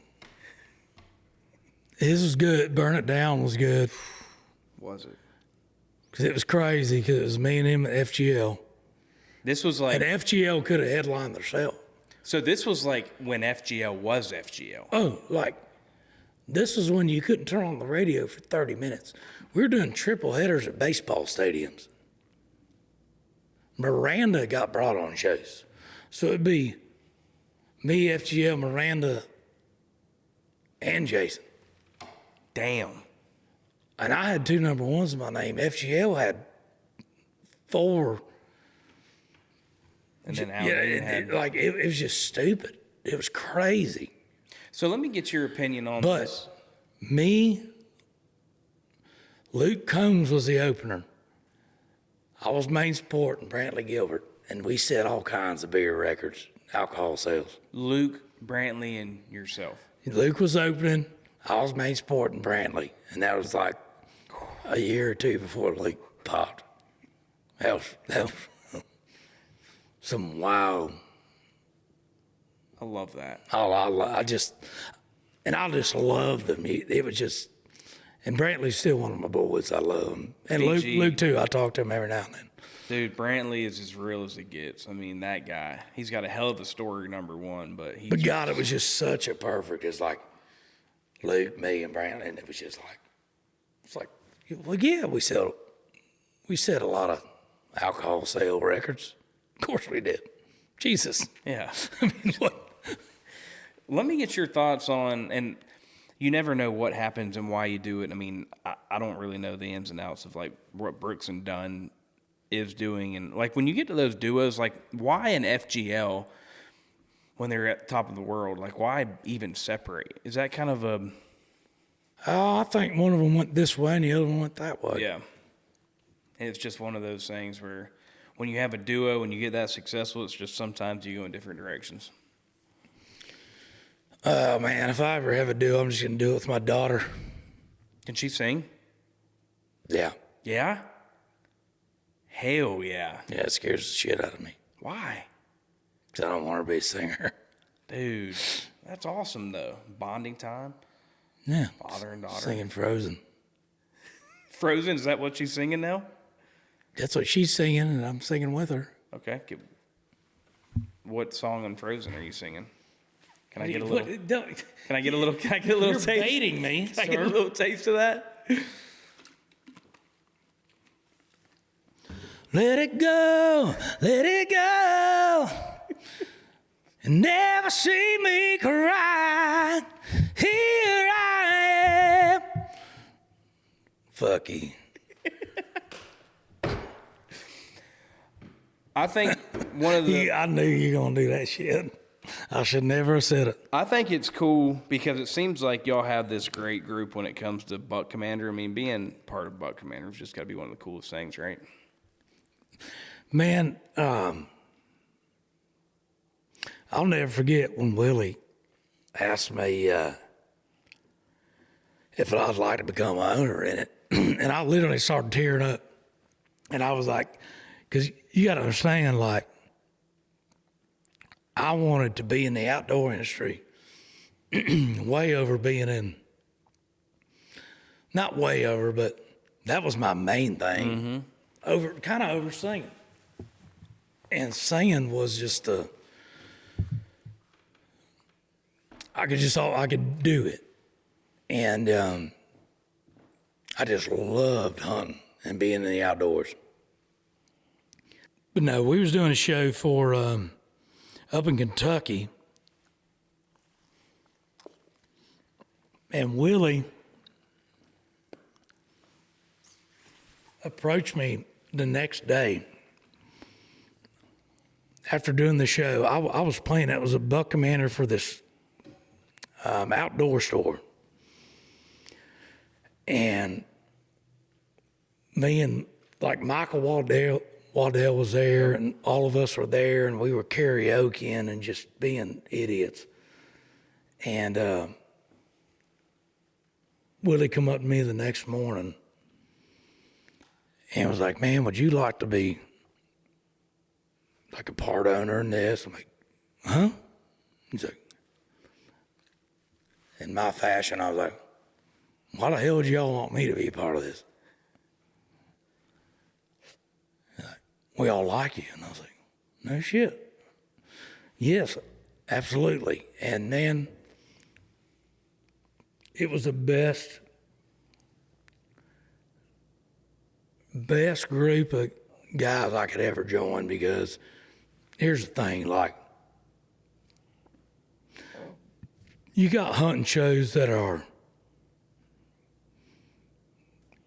His was good. Burn It Down was good. Was it? Because it was crazy, because it was me and him at FGL. This was like... And FGL could have headlined themselves. So this was like when FGL was FGL. Oh, this is when you couldn't turn on the radio for 30 minutes. We were doing triple headers at baseball stadiums. Miranda got brought on shows. So it'd be me, FGL, Miranda, and Jason. Damn. And I had 2 number ones in my name. FGL had 4. And then it was just stupid. It was crazy. So let me get your opinion on But this. me, Luke Combs was the opener. I was main support and Brantley Gilbert, and we set all kinds of beer records, alcohol sales. Luke, Brantley, and yourself. Luke was opening. I was main support and Brantley, and that was like a year or 2 before Luke popped. That was some wild. I love that. I just love the music. It was just, and Brantley's still one of my boys. I love him. And Luke too. I talk to him every now and then. Dude, Brantley is as real as it gets. That guy, he's got a hell of a story, number one, but God, it was just such a perfect, it's like Luke, me, and Brantley, and it was just like, it's like, well, yeah, we set a lot of alcohol sale records. Of course we did. Jesus. Yeah. What? Let me get your thoughts on, and you never know what happens and why you do it. I mean, I don't really know the ins and outs of like what Brooks and Dunn is doing. And like when you get to those duos, like why an FGL when they're at the top of the world? Like why even separate? Is that kind of a... I think one of them went this way and the other one went that way. Yeah. It's just one of those things where when you have a duo and you get that successful, it's just sometimes you go in different directions. Oh, man, if I ever have a duo, I'm just going to do it with my daughter. Can she sing? Yeah. Yeah? Hell yeah. Yeah, it scares the shit out of me. Why? Because I don't want her to be a singer. Dude, that's awesome, though. Bonding time. Yeah. Father and daughter. Singing Frozen. Frozen, is that what she's singing now? That's what she's singing, and I'm singing with her. Okay. What song on Frozen are you singing? Can I get a little? Can I get a little You're taste? baiting me, Can I get a little taste of that? Let it go, and never see me cry. Here I am. Fuck you. I think one of the... I knew you were going to do that shit. I should never have said it. I think it's cool because it seems like y'all have this great group when it comes to Buck Commander. I mean, being part of Buck Commander has just got to be one of the coolest things, right? Man, I'll never forget when Willie asked me if I'd like to become an owner in it. And I literally started tearing up. And I was like, because you got to understand, like, I wanted to be in the outdoor industry way over being in, not way over, but that was my main thing. Kind of over singing. And singing was just I could do it. And I just loved hunting and being in the outdoors. But no, we was doing a show for up in Kentucky, and Willie approached me the next day after doing the show. I was playing. It was a Buck Commander for this outdoor store, and me and like Michael Waddell was there, and all of us were there, and we were karaokeing and just being idiots. And Willie come up to me the next morning and was like, "Man, would you like to be like a part owner in this?" I'm like, "Huh?" He's like, in my fashion, I was like, "Why the hell would y'all want me to be a part of this?" "We all like you." And I was like, "No shit." "Yes, absolutely." And then it was the best group of guys I could ever join, because here's the thing, like, you got hunting shows that are,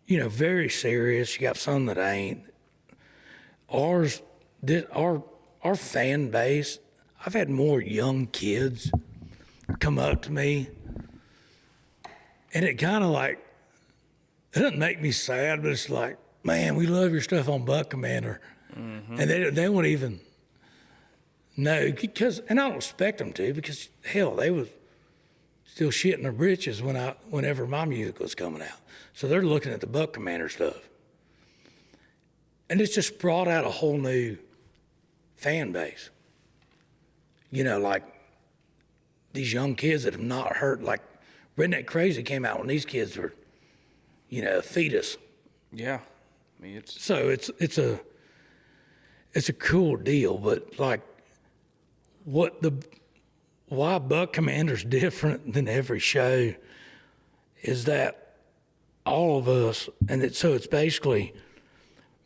very serious. You got some that ain't. Our fan base, I've had more young kids come up to me, and it kind of like, it doesn't make me sad, but it's like, "Man, we love your stuff on Buck Commander." Mm-hmm. And they won't even know, and I don't expect them to, because hell, they was still shitting their britches whenever my music was coming out. So they're looking at the Buck Commander stuff. And it's just brought out a whole new fan base. Like these young kids that have not heard, like Redneck Crazy came out when these kids were, a fetus. Yeah. I mean, So it's a cool deal, but like why Buck Commander's different than every show is that all of us, so it's basically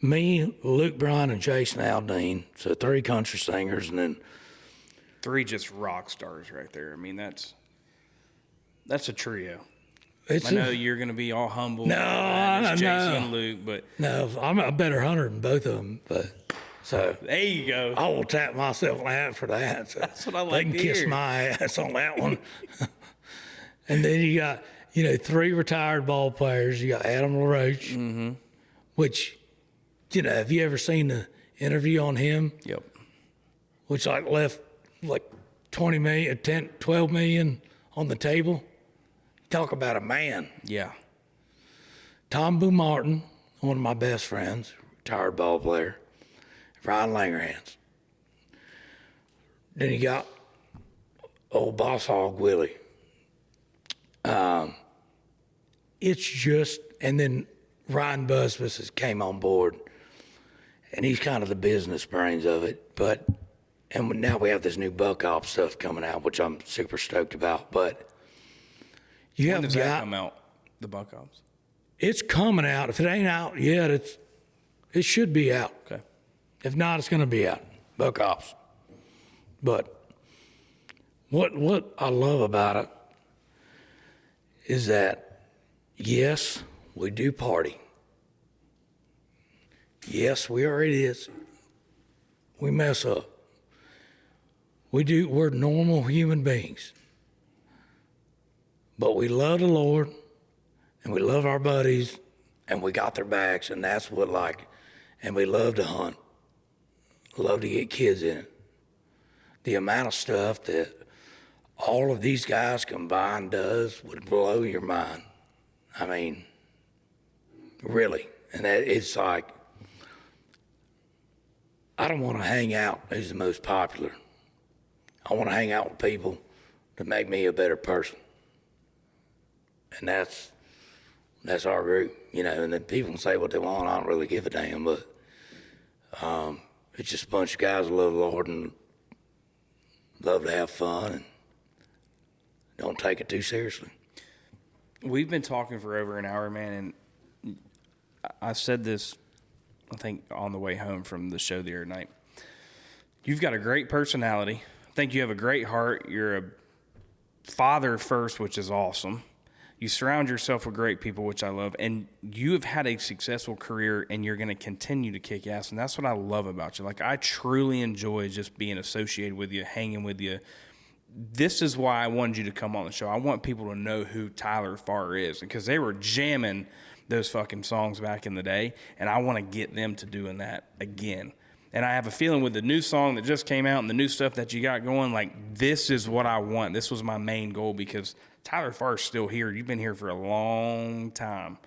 me, Luke Bryan, and Jason Aldean, so 3 country singers, and then 3 just rock stars right there. I mean, that's a trio. I know you're going to be all humble. No, Jason no. and Luke, but No, I'm a better hunter than both of them. But so there you go. I will tap myself on the hat for that. So That's what I like they can to kiss hear. my ass on that one. And then you got, 3 retired ball players. You got Adam LaRoche, which, have you ever seen the interview on him? Yep. Which left 20 million, 10, 12 million on the table. Talk about a man. Yeah. Tom Boo Martin, one of my best friends, retired ball player. Ryan Langerhans. Then you got old boss hog Willie. It's just, and then Ryan Busbus has came on board, and he's kind of the business brains of it. And now we have this new buck op stuff coming out, which I'm super stoked about. But you When have does got, that come out? The buck ops. it's coming out. If it ain't out yet, it should be out. Okay. If not, it's going to be out. Buck ops. But what I love about it is that, yes, we do party. Yes, we are idiots. We mess up. We're normal human beings. But we love the Lord, and we love our buddies, and we got their backs, and that's what and we love to hunt. Love to get kids in it. The amount of stuff that all of these guys combined does would blow your mind. I mean, really. And it's I don't want to hang out who's the most popular. I want to hang out with people that make me a better person. And that's our group, and then people can say what they want. I don't really give a damn, but it's just a bunch of guys who love the Lord and love to have fun and don't take it too seriously. We've been talking for over an hour, man, and I said this, I think, on the way home from the show the other night. You've got a great personality. I think you have a great heart. You're a father first, which is awesome. You surround yourself with great people, which I love, and you have had a successful career, and you're going to continue to kick ass, and that's what I love about you. I truly enjoy just being associated with you, hanging with you. This is why I wanted you to come on the show. I want people to know who Tyler Farr is, because they were jamming those fucking songs back in the day, and I want to get them to doing that again. And I have a feeling with the new song that just came out and the new stuff that you got going, this is what I want. This was my main goal, because Tyler Farr's still here. You've been here for a long time,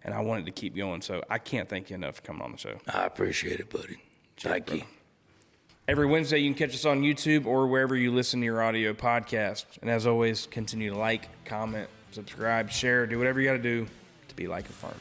and I wanted to keep going. So I can't thank you enough for coming on the show. I appreciate it, buddy. Thank you. Every Wednesday, you can catch us on YouTube or wherever you listen to your audio podcast. And as always, continue to like, comment, subscribe, share, do whatever you got to do to be like a farmer.